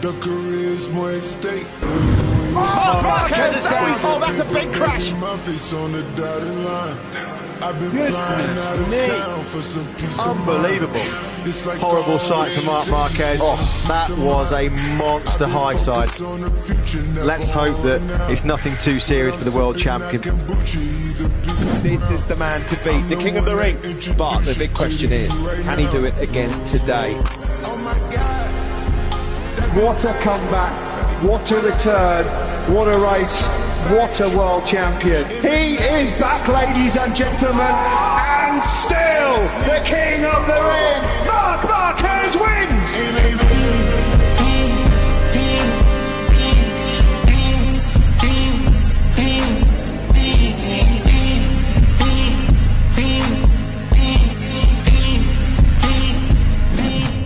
The career's more at stake. Marc Marquez is down. Oh, that's a big crash. My face on the dotted line. I've been flying out of town for some peace of mind. Unbelievable. It's like Horrible sight for Marc Marquez. That was a monster high side. Let's hope that it's nothing too serious for the world champion. This is the man to beat, the king of the ring. But the big question is, can he do it again today? What a comeback, what a return, what a race, what a world champion. He is back, ladies and gentlemen, and still the king of the ring, Marc Marquez!